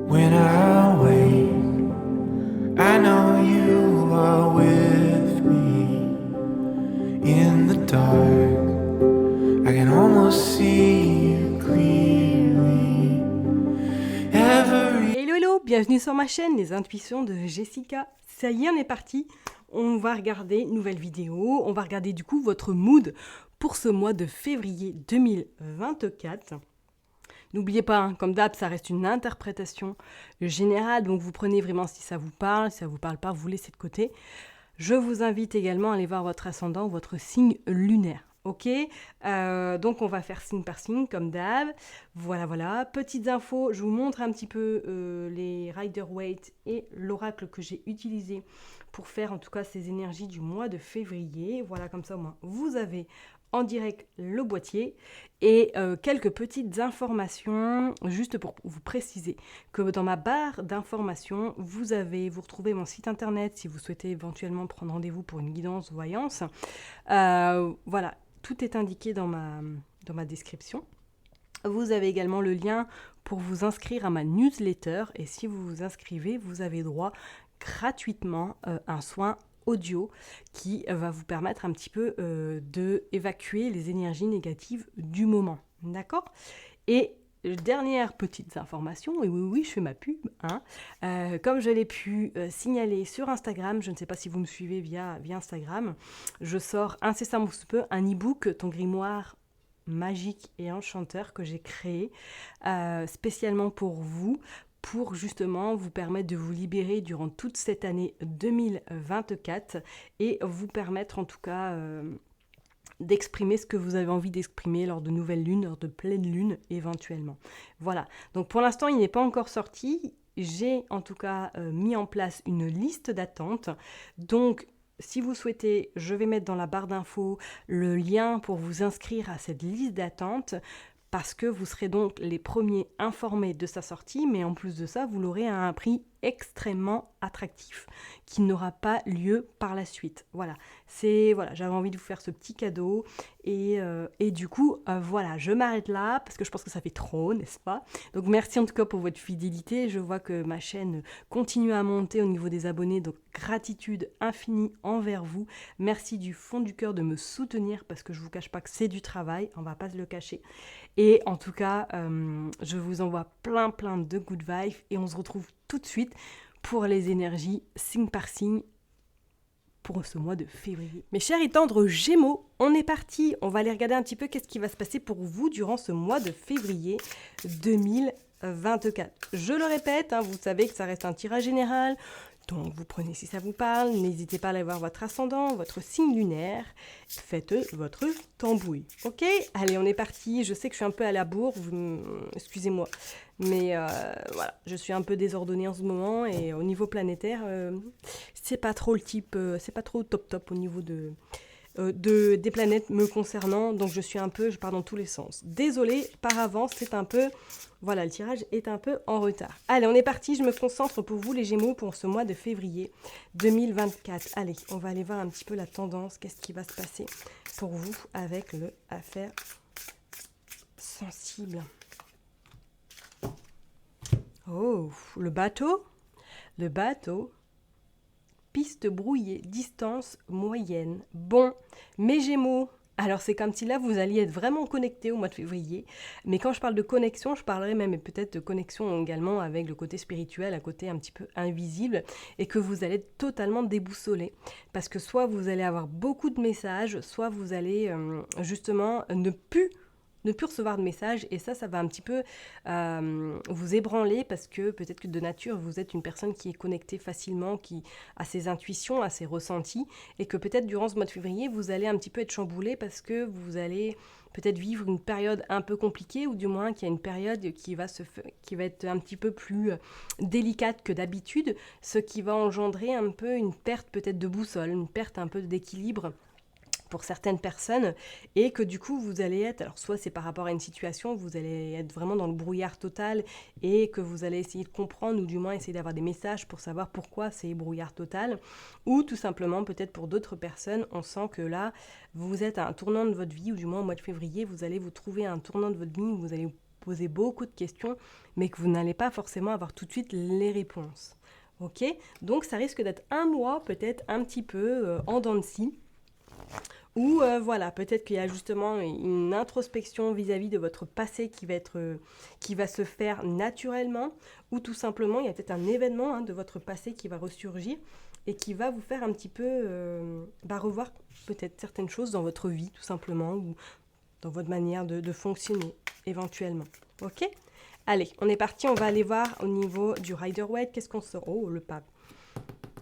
When I wake, I know you are with me. In the dark, I can almost see you clearly. Hello hello, bienvenue sur ma chaîne Les Intuitions de Jessica. Ça y est, on est parti. On va regarder une nouvelle vidéo. On va regarder du coup votre mood pour ce mois de février 2024. N'oubliez pas, hein, comme d'hab, ça reste une interprétation générale. Donc vous prenez vraiment si ça vous parle. Si ça vous parle pas, vous laissez de côté. Je vous invite également à aller voir votre ascendant, votre signe lunaire. Ok, donc on va faire signe par signe comme d'hab. Voilà. Petites infos, je vous montre un petit peu les Rider-Waite et l'oracle que j'ai utilisé pour faire en tout cas ces énergies du mois de février. Voilà, comme ça au moins vous avez en direct le boîtier et quelques petites informations juste pour vous préciser que dans ma barre d'informations vous retrouvez mon site internet si vous souhaitez éventuellement prendre rendez-vous pour une guidance voyance. Voilà, tout est indiqué dans ma description. Vous avez également le lien pour vous inscrire à ma newsletter et si vous vous inscrivez, vous avez droit gratuitement à un soin audio qui va vous permettre un petit peu d'évacuer les énergies négatives du moment. D'accord ? Et dernière petite information, et oui, je fais ma pub, hein. Comme je l'ai pu signaler sur Instagram, je ne sais pas si vous me suivez via Instagram, je sors incessamment sous peu un e-book, ton grimoire magique et enchanteur que j'ai créé spécialement pour vous, pour justement vous permettre de vous libérer durant toute cette année 2024 et vous permettre en tout cas d'exprimer ce que vous avez envie d'exprimer lors de nouvelles lunes, lors de pleines lunes éventuellement. Voilà, donc pour l'instant il n'est pas encore sorti, j'ai en tout cas mis en place une liste d'attente, donc si vous souhaitez, je vais mettre dans la barre d'infos le lien pour vous inscrire à cette liste d'attente parce que vous serez donc les premiers informés de sa sortie, mais en plus de ça, vous l'aurez à un prix extrêmement attractif qui n'aura pas lieu par la suite. Voilà, j'avais envie de vous faire ce petit cadeau et du coup, voilà, je m'arrête là parce que je pense que ça fait trop, n'est-ce pas ? Donc merci en tout cas pour votre fidélité. Je vois que ma chaîne continue à monter au niveau des abonnés, donc gratitude infinie envers vous. Merci du fond du cœur de me soutenir parce que je vous cache pas que c'est du travail, on va pas se le cacher. Et en tout cas, je vous envoie plein de good vibes et on se retrouve tout de suite pour les énergies signe par signe pour ce mois de février. Mes chers et tendres Gémeaux, on est parti. On va aller regarder un petit peu qu'est-ce qui va se passer pour vous durant ce mois de février 2024. Je le répète, hein, vous savez que ça reste un tirage général. Donc vous prenez si ça vous parle, n'hésitez pas à aller voir votre ascendant, votre signe lunaire, faites votre tambouille, ok ? Allez, on est parti, je sais que je suis un peu à la bourre, excusez-moi, mais voilà, je suis un peu désordonnée en ce moment et au niveau planétaire, c'est pas trop le type, c'est pas trop top au niveau des planètes me concernant, donc je pars dans tous les sens. Désolée par avance, voilà, le tirage est un peu en retard. Allez, on est parti, je me concentre pour vous les Gémeaux pour ce mois de février 2024. Allez, on va aller voir un petit peu la tendance, qu'est-ce qui va se passer pour vous avec le affaire sensible. Oh, le bateau, piste brouillée, distance moyenne. Bon, mes Gémeaux, alors c'est comme si là vous alliez être vraiment connectés au mois de février, mais quand je parle de connexion, je parlerai même peut-être de connexion également avec le côté spirituel, un côté un petit peu invisible, et que vous allez être totalement déboussolés, parce que soit vous allez avoir beaucoup de messages, soit vous allez justement ne plus recevoir de messages et ça va un petit peu vous ébranler parce que peut-être que de nature vous êtes une personne qui est connectée facilement, qui a ses intuitions, a ses ressentis et que peut-être durant ce mois de février vous allez un petit peu être chamboulé parce que vous allez peut-être vivre une période un peu compliquée ou du moins qu'il y a une période qui va être un petit peu plus délicate que d'habitude, ce qui va engendrer un peu une perte peut-être de boussole, une perte un peu d'équilibre pour certaines personnes et que du coup vous allez être, alors soit c'est par rapport à une situation, vous allez être vraiment dans le brouillard total et que vous allez essayer de comprendre ou du moins essayer d'avoir des messages pour savoir pourquoi c'est brouillard total ou tout simplement peut-être pour d'autres personnes, on sent que là vous êtes à un tournant de votre vie ou du moins au mois de février vous allez vous trouver à un tournant de votre vie où vous allez poser beaucoup de questions, mais que vous n'allez pas forcément avoir tout de suite les réponses. Ok ? Donc ça risque d'être un mois peut-être un petit peu en dents de scie, ou voilà, peut-être qu'il y a justement une introspection vis-à-vis de votre passé qui va se faire naturellement, ou tout simplement, il y a peut-être un événement de votre passé qui va ressurgir et qui va vous faire un petit peu revoir peut-être certaines choses dans votre vie, tout simplement, ou dans votre manière de fonctionner, éventuellement. Ok ? Allez, on est parti, on va aller voir au niveau du Rider-Waite, qu'est-ce qu'on sort ? Oh, le pape.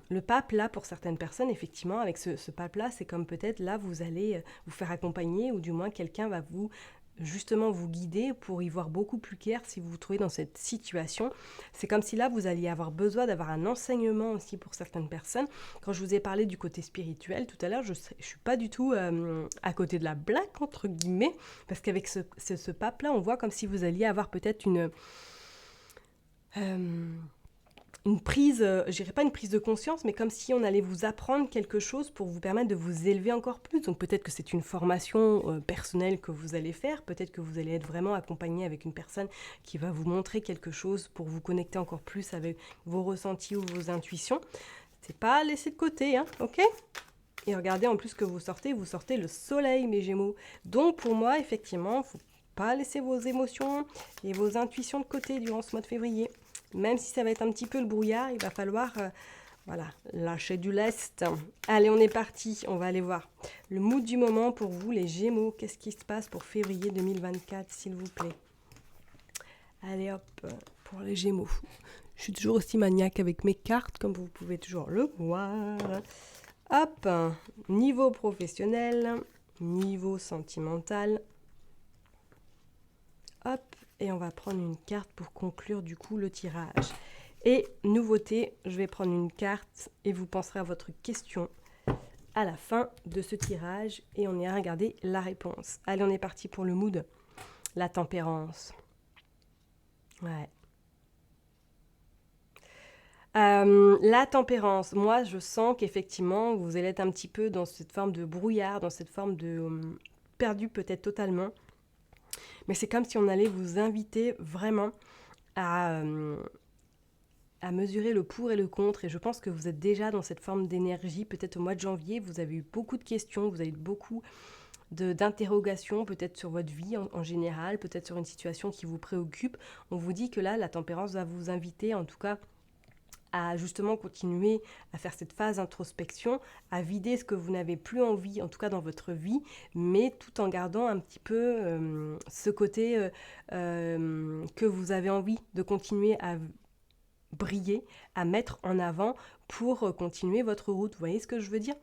Le pape, là, pour certaines personnes, effectivement, avec ce pape-là, c'est comme peut-être, là, vous allez vous faire accompagner, ou du moins, quelqu'un va justement vous guider pour y voir beaucoup plus clair si vous vous trouvez dans cette situation. C'est comme si là, vous alliez avoir besoin d'avoir un enseignement aussi pour certaines personnes. Quand je vous ai parlé du côté spirituel tout à l'heure, je ne suis pas du tout à côté de la blague, entre guillemets, parce qu'avec ce pape-là, on voit comme si vous alliez avoir peut-être une prise, je dirais pas une prise de conscience, mais comme si on allait vous apprendre quelque chose pour vous permettre de vous élever encore plus. Donc peut-être que c'est une formation personnelle que vous allez faire, peut-être que vous allez être vraiment accompagné avec une personne qui va vous montrer quelque chose pour vous connecter encore plus avec vos ressentis ou vos intuitions. C'est pas laissé de côté, hein, ok ? Et regardez en plus que vous sortez le soleil, mes Gémeaux. Donc pour moi, effectivement, faut pas laisser vos émotions et vos intuitions de côté durant ce mois de février. Même si ça va être un petit peu le brouillard, il va falloir lâcher du lest. Allez, on est parti, on va aller voir le mood du moment pour vous, les Gémeaux. Qu'est-ce qui se passe pour février 2024, s'il vous plaît ? Allez hop, pour les Gémeaux. Je suis toujours aussi maniaque avec mes cartes, comme vous pouvez toujours le voir. Hop, niveau professionnel, niveau sentimental. Hop, et on va prendre une carte pour conclure du coup le tirage. Et nouveauté, je vais prendre une carte et vous penserez à votre question à la fin de ce tirage et on ira regarder la réponse. Allez, on est parti pour le mood. La tempérance. Ouais. La tempérance, moi je sens qu'effectivement vous allez être un petit peu dans cette forme de brouillard, dans cette forme de perdu peut-être totalement. Mais c'est comme si on allait vous inviter vraiment à mesurer le pour et le contre. Et je pense que vous êtes déjà dans cette forme d'énergie. Peut-être au mois de janvier, vous avez eu beaucoup de questions, vous avez eu beaucoup d'interrogations, peut-être sur votre vie en général, peut-être sur une situation qui vous préoccupe. On vous dit que là, la tempérance va vous inviter, en tout cas, à justement continuer à faire cette phase d'introspection, à vider ce que vous n'avez plus envie, en tout cas dans votre vie, mais tout en gardant un petit peu ce côté que vous avez envie de continuer à briller, à mettre en avant pour continuer votre route. Vous voyez ce que je veux dire ?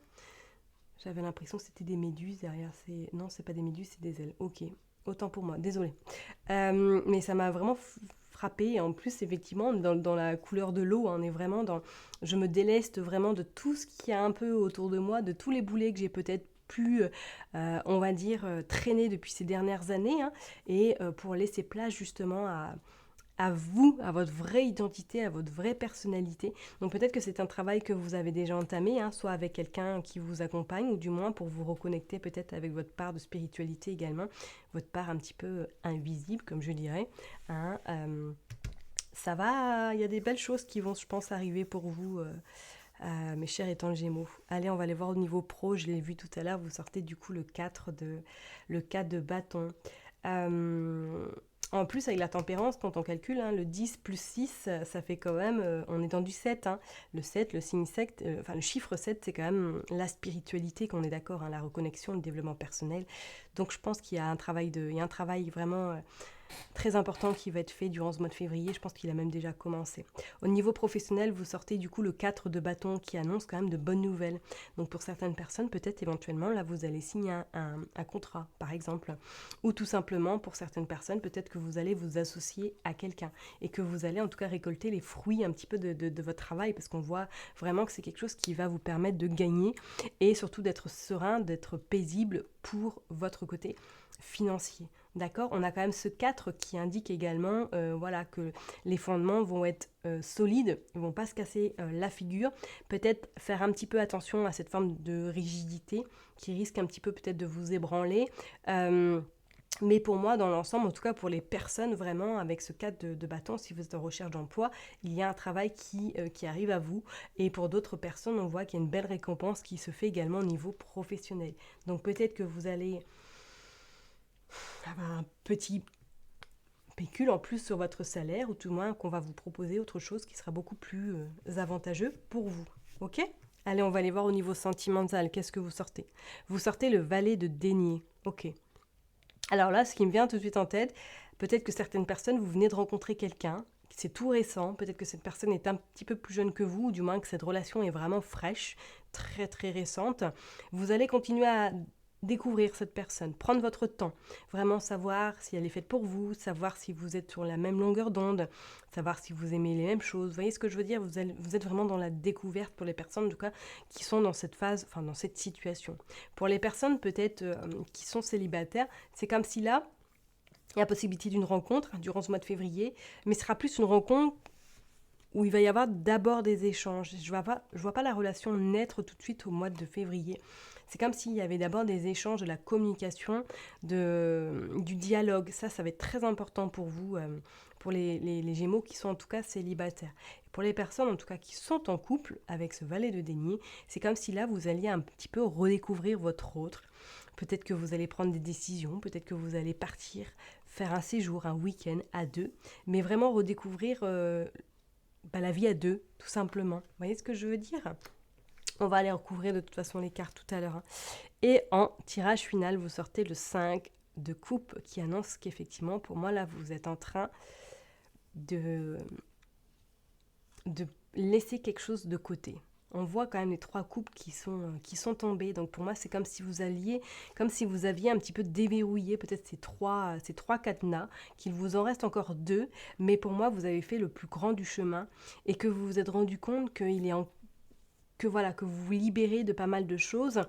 J'avais l'impression que c'était des méduses derrière. Non, c'est pas des méduses, c'est des ailes. Ok, autant pour moi, désolée. Mais ça m'a vraiment frappée. Et en plus, effectivement, dans la couleur de l'eau, on est vraiment dans... Je me déleste vraiment de tout ce qu'il y a un peu autour de moi, de tous les boulets que j'ai peut-être pu, on va dire, traîner depuis ces dernières années, hein, et pour laisser place justement à vous, à votre vraie identité, à votre vraie personnalité. Donc peut-être que c'est un travail que vous avez déjà entamé, hein, soit avec quelqu'un qui vous accompagne, ou du moins pour vous reconnecter peut-être avec votre part de spiritualité également, votre part un petit peu invisible, comme je dirais. Hein, ça va, il y a des belles choses qui vont, je pense, arriver pour vous, mes chers étant le Gémeaux. Allez, on va aller voir au niveau pro, je l'ai vu tout à l'heure, vous sortez du coup le 4 de bâton. En plus, avec la tempérance, quand on calcule, hein, le 10 plus 6, ça fait quand même, on est dans du 7. Hein. Le 7, le signe 7, le chiffre 7, c'est quand même la spiritualité, qu'on est d'accord, hein, la reconnexion, le développement personnel. Donc je pense qu'il y a un travail vraiment très important qui va être fait durant ce mois de février. Je pense qu'il a même déjà commencé. Au niveau professionnel, vous sortez du coup le 4 de bâton qui annonce quand même de bonnes nouvelles. Donc pour certaines personnes, peut-être éventuellement, là vous allez signer un contrat, par exemple. Ou tout simplement, pour certaines personnes, peut-être que vous allez vous associer à quelqu'un et que vous allez en tout cas récolter les fruits un petit peu de votre travail, parce qu'on voit vraiment que c'est quelque chose qui va vous permettre de gagner et surtout d'être serein, d'être paisible pour votre côté financier. D'accord ? On a quand même ce 4 qui indique également que les fondements vont être solides, ils ne vont pas se casser la figure. Peut-être faire un petit peu attention à cette forme de rigidité qui risque un petit peu peut-être de vous ébranler. Mais pour moi, dans l'ensemble, en tout cas pour les personnes vraiment avec ce cadre de bâton, si vous êtes en recherche d'emploi, il y a un travail qui arrive à vous. Et pour d'autres personnes, on voit qu'il y a une belle récompense qui se fait également au niveau professionnel. Donc peut-être que vous allez avoir un petit pécule en plus sur votre salaire, ou tout au moins qu'on va vous proposer autre chose qui sera beaucoup plus avantageux pour vous. Ok ? Allez, on va aller voir au niveau sentimental. Qu'est-ce que vous sortez ? Vous sortez le valet de denier. Ok. Alors là, ce qui me vient tout de suite en tête, peut-être que certaines personnes, vous venez de rencontrer quelqu'un, c'est tout récent, peut-être que cette personne est un petit peu plus jeune que vous, ou du moins que cette relation est vraiment fraîche, très très récente. Vous allez continuer à découvrir cette personne, prendre votre temps, vraiment savoir si elle est faite pour vous, savoir si vous êtes sur la même longueur d'onde, savoir si vous aimez les mêmes choses. Vous voyez ce que je veux dire ? Vous êtes vraiment dans la découverte pour les personnes, en tout cas, qui sont dans cette phase, enfin dans cette situation. Pour les personnes peut-être qui sont célibataires, c'est comme si là, il y a la possibilité d'une rencontre durant ce mois de février, mais ce sera plus une rencontre où il va y avoir d'abord des échanges. Je vois pas la relation naître tout de suite au mois de février. C'est comme s'il y avait d'abord des échanges, de la communication, du dialogue. Ça va être très important pour vous, pour les Gémeaux qui sont en tout cas célibataires. Et pour les personnes en tout cas qui sont en couple avec ce valet de denier, c'est comme si là vous alliez un petit peu redécouvrir votre autre. Peut-être que vous allez prendre des décisions, peut-être que vous allez partir, faire un séjour, un week-end à deux, mais vraiment redécouvrir la vie à deux, tout simplement. Vous voyez ce que je veux dire ? On va aller recouvrir de toute façon les cartes tout à l'heure. Et en tirage final, vous sortez le 5 de coupe qui annonce qu'effectivement, pour moi, là, vous êtes en train de laisser quelque chose de côté. On voit quand même les 3 coupes qui sont tombées. Donc pour moi, c'est comme si vous aviez un petit peu déverrouillé peut-être ces trois cadenas, qu'il vous en reste encore 2. Mais pour moi, vous avez fait le plus grand du chemin et que vous vous êtes rendu compte que vous vous libérez de pas mal de choses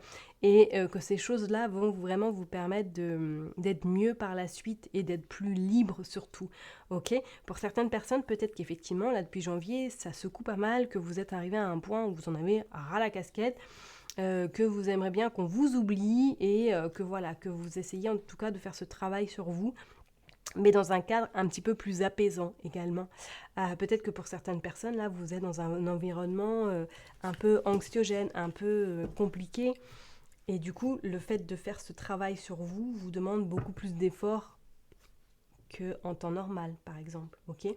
et que ces choses-là vont vraiment vous permettre d'être mieux par la suite et d'être plus libre surtout. Ok ? Pour certaines personnes, peut-être qu'effectivement, là depuis janvier, ça secoue pas mal, que vous êtes arrivé à un point où vous en avez ras la casquette, que vous aimeriez bien qu'on vous oublie et que vous essayez en tout cas de faire ce travail sur vous, mais dans un cadre un petit peu plus apaisant également. Peut-être que pour certaines personnes, là, vous êtes dans un environnement un peu anxiogène, un peu compliqué, et du coup, le fait de faire ce travail sur vous vous demande beaucoup plus d'efforts qu'en temps normal, par exemple, ok ?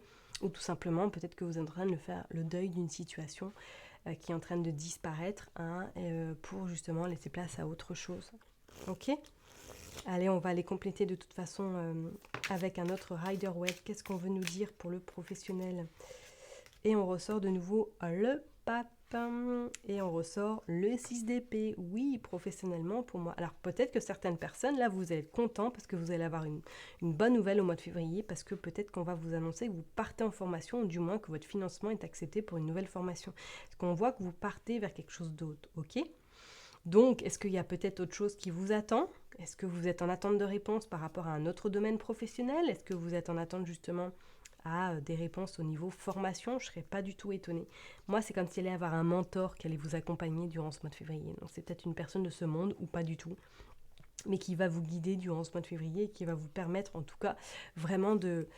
Ou tout simplement, peut-être que vous êtes en train de faire le deuil d'une situation qui est en train de disparaître, pour justement laisser place à autre chose, ok ? Allez, on va les compléter de toute façon avec un autre Rider-Waite. Qu'est-ce qu'on veut nous dire pour le professionnel ? Et on ressort de nouveau le pape. Et on ressort le 6 d'épée. Oui, professionnellement pour moi. Alors peut-être que certaines personnes, là, vous allez être contents parce que vous allez avoir une bonne nouvelle au mois de février, parce que peut-être qu'on va vous annoncer que vous partez en formation, ou du moins que votre financement est accepté pour une nouvelle formation. Parce qu'on voit que vous partez vers quelque chose d'autre, ok ? Donc, est-ce qu'il y a peut-être autre chose qui vous attend ? Est-ce que vous êtes en attente de réponses par rapport à un autre domaine professionnel ? Est-ce que vous êtes en attente justement à des réponses au niveau formation ? Je ne serais pas du tout étonnée. Moi, c'est comme s'il allait avoir un mentor qui allait vous accompagner durant ce mois de février. Donc, c'est peut-être une personne de ce monde ou pas du tout, mais qui va vous guider durant ce mois de février et qui va vous permettre en tout cas vraiment de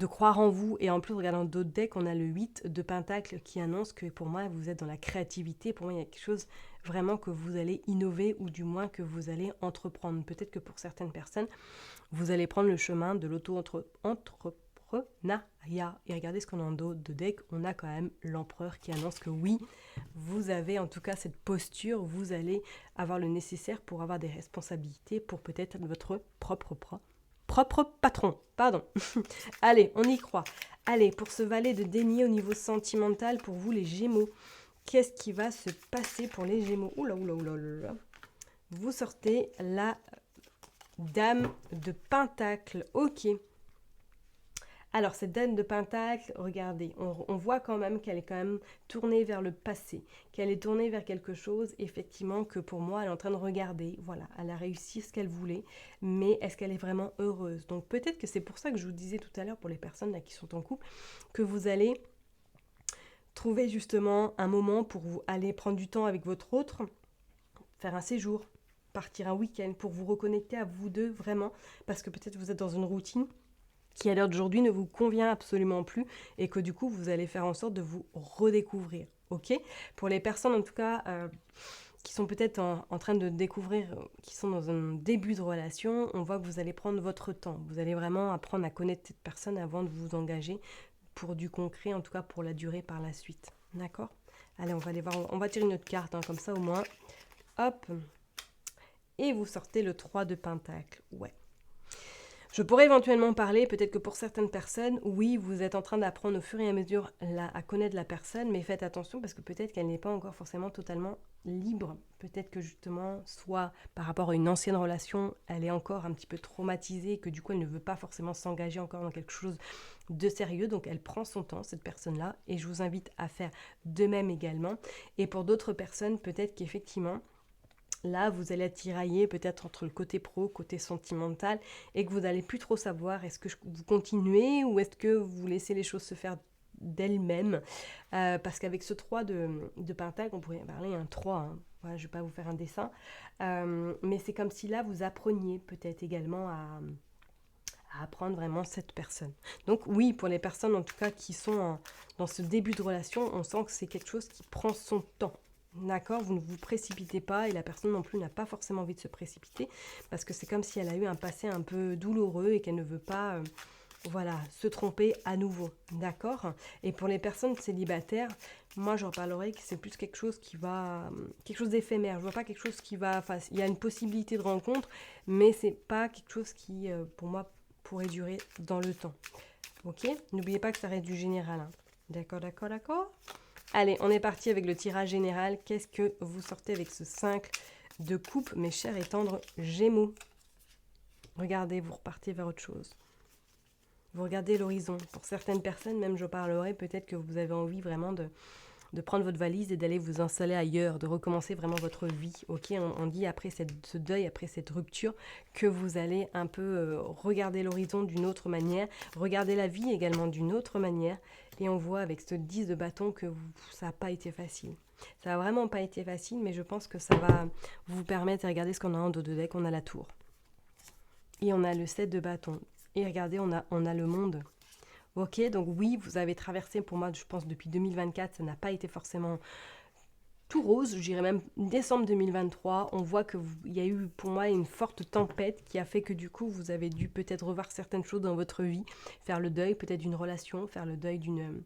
croire en vous. Et en plus, regardant d'autres decks, on a le 8 de Pentacle qui annonce que pour moi, vous êtes dans la créativité. Pour moi, il y a quelque chose vraiment que vous allez innover, ou du moins que vous allez entreprendre. Peut-être que pour certaines personnes, vous allez prendre le chemin de l'auto-entrepreneuriat. Et regardez ce qu'on a en dos de deck. On a quand même l'empereur qui annonce que oui, vous avez en tout cas cette posture, vous allez avoir le nécessaire pour avoir des responsabilités, pour peut-être être votre propre patron, pardon. Allez, on y croit. Allez, pour ce valet de denier au niveau sentimental, pour vous les Gémeaux, qu'est-ce qui va se passer pour les Gémeaux ? Oula. Vous sortez la dame de Pentacle. Ok. Alors, cette dame de Pentacle, regardez, on voit quand même qu'elle est quand même tournée vers le passé, qu'elle est tournée vers quelque chose, effectivement, que pour moi, elle est en train de regarder. Voilà, elle a réussi ce qu'elle voulait, mais est-ce qu'elle est vraiment heureuse ? Donc, peut-être que c'est pour ça que je vous disais tout à l'heure, pour les personnes là qui sont en couple, que vous allez trouver justement un moment pour vous aller prendre du temps avec votre autre, faire un séjour, partir un week-end, pour vous reconnecter à vous deux vraiment, parce que peut-être vous êtes dans une routine qui à l'heure d'aujourd'hui ne vous convient absolument plus et que du coup vous allez faire en sorte de vous redécouvrir, ok? Pour les personnes en tout cas qui sont peut-être en train de découvrir, qui sont dans un début de relation, on voit que vous allez prendre votre temps, vous allez vraiment apprendre à connaître cette personne avant de vous engager pour du concret, en tout cas pour la durée par la suite, d'accord? Allez, on va aller voir, on va tirer une autre carte, hein, comme ça au moins, hop, et vous sortez le 3 de Pentacle, ouais. Je pourrais éventuellement parler, peut-être que pour certaines personnes, oui, vous êtes en train d'apprendre au fur et à mesure à connaître la personne, mais faites attention parce que peut-être qu'elle n'est pas encore forcément totalement libre. Peut-être que justement, soit par rapport à une ancienne relation, elle est encore un petit peu traumatisée et que du coup, elle ne veut pas forcément s'engager encore dans quelque chose de sérieux. Donc, elle prend son temps, cette personne-là, et je vous invite à faire de même également. Et pour d'autres personnes, peut-être qu'effectivement, là, vous allez être tiraillé peut-être entre le côté pro, côté sentimental, et que vous n'allez plus trop savoir, est-ce que vous continuez ou est-ce que vous laissez les choses se faire d'elles-mêmes, parce qu'avec ce 3 de Pentacle, on pourrait parler un 3, hein. Voilà, je ne vais pas vous faire un dessin, mais c'est comme si là, vous appreniez peut-être également à apprendre vraiment cette personne. Donc oui, pour les personnes en tout cas qui sont dans ce début de relation, on sent que c'est quelque chose qui prend son temps. D'accord, vous ne vous précipitez pas et la personne non plus n'a pas forcément envie de se précipiter parce que c'est comme si elle a eu un passé un peu douloureux et qu'elle ne veut pas se tromper à nouveau. D'accord. Et pour les personnes célibataires, moi j'en parlerai que c'est plus quelque chose qui va, quelque chose d'éphémère. Je vois pas quelque chose qui va, enfin il y a une possibilité de rencontre, mais c'est pas quelque chose qui pour moi pourrait durer dans le temps. Ok. N'oubliez pas que ça reste du général. Hein. D'accord, d'accord, d'accord. Allez, on est parti avec le tirage général. Qu'est-ce que vous sortez avec ce 5 de coupe, mes chers et tendres Gémeaux? Regardez, vous repartez vers autre chose. Vous regardez l'horizon. Pour certaines personnes, même je parlerai, peut-être que vous avez envie vraiment de prendre votre valise et d'aller vous installer ailleurs, de recommencer vraiment votre vie. Ok, on dit après ce deuil, après cette rupture, que vous allez un peu regarder l'horizon d'une autre manière, regarder la vie également d'une autre manière. Et on voit avec ce 10 de bâton que ça n'a pas été facile. Ça n'a vraiment pas été facile, mais je pense que ça va vous permettre, regardez ce qu'on a en dos de deck, on a la tour. Et on a le 7 de bâton. Et regardez, on a le monde. Ok, donc oui, vous avez traversé, pour moi, je pense, depuis 2024, ça n'a pas été forcément tout rose, je dirais même décembre 2023, on voit qu'il y a eu pour moi une forte tempête qui a fait que du coup, vous avez dû peut-être revoir certaines choses dans votre vie, faire le deuil peut-être d'une relation, faire le deuil d'une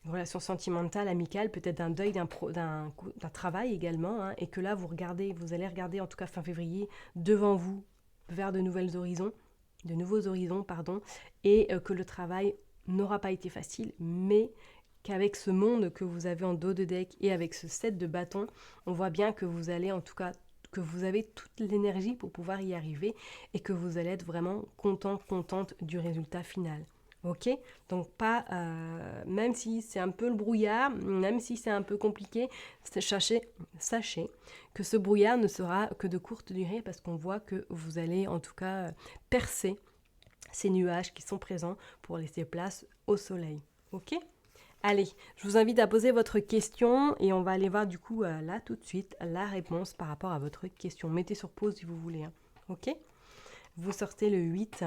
relation sentimentale, amicale, peut-être d'un deuil d'un travail également, hein, et que là, vous allez regarder en tout cas fin février devant vous vers de nouveaux horizons, et que le travail n'aura pas été facile, mais qu'avec ce monde que vous avez en dos de deck et avec ce 7 de bâton, on voit bien que vous allez en tout cas, que vous avez toute l'énergie pour pouvoir y arriver et que vous allez être vraiment contente du résultat final. Ok, donc pas, même si c'est un peu le brouillard, même si c'est un peu compliqué, sachez que ce brouillard ne sera que de courte durée parce qu'on voit que vous allez en tout cas percer ces nuages qui sont présents pour laisser place au soleil. Ok ? Allez, je vous invite à poser votre question et on va aller voir du coup là tout de suite la réponse par rapport à votre question. Mettez sur pause si vous voulez. Hein. Ok ? Vous sortez le 8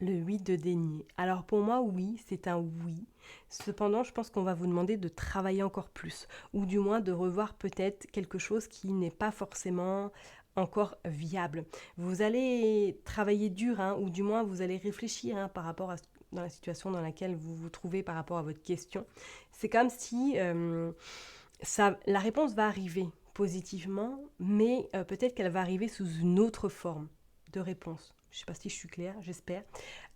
de denier. Alors pour moi, oui, c'est un oui. Cependant, je pense qu'on va vous demander de travailler encore plus ou du moins de revoir peut-être quelque chose qui n'est pas forcément encore viable. Vous allez travailler dur ou du moins vous allez réfléchir par rapport à dans la situation dans laquelle vous vous trouvez par rapport à votre question. C'est comme si la réponse va arriver positivement, mais peut-être qu'elle va arriver sous une autre forme de réponse. Je ne sais pas si je suis claire, j'espère,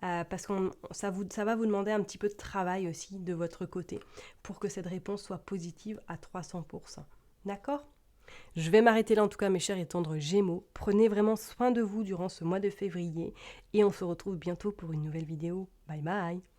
parce que ça va vous demander un petit peu de travail aussi de votre côté pour que cette réponse soit positive à 300%. D'accord ? Je vais m'arrêter là en tout cas mes chers et tendres Gémeaux. Prenez vraiment soin de vous durant ce mois de février et on se retrouve bientôt pour une nouvelle vidéo. Bye bye.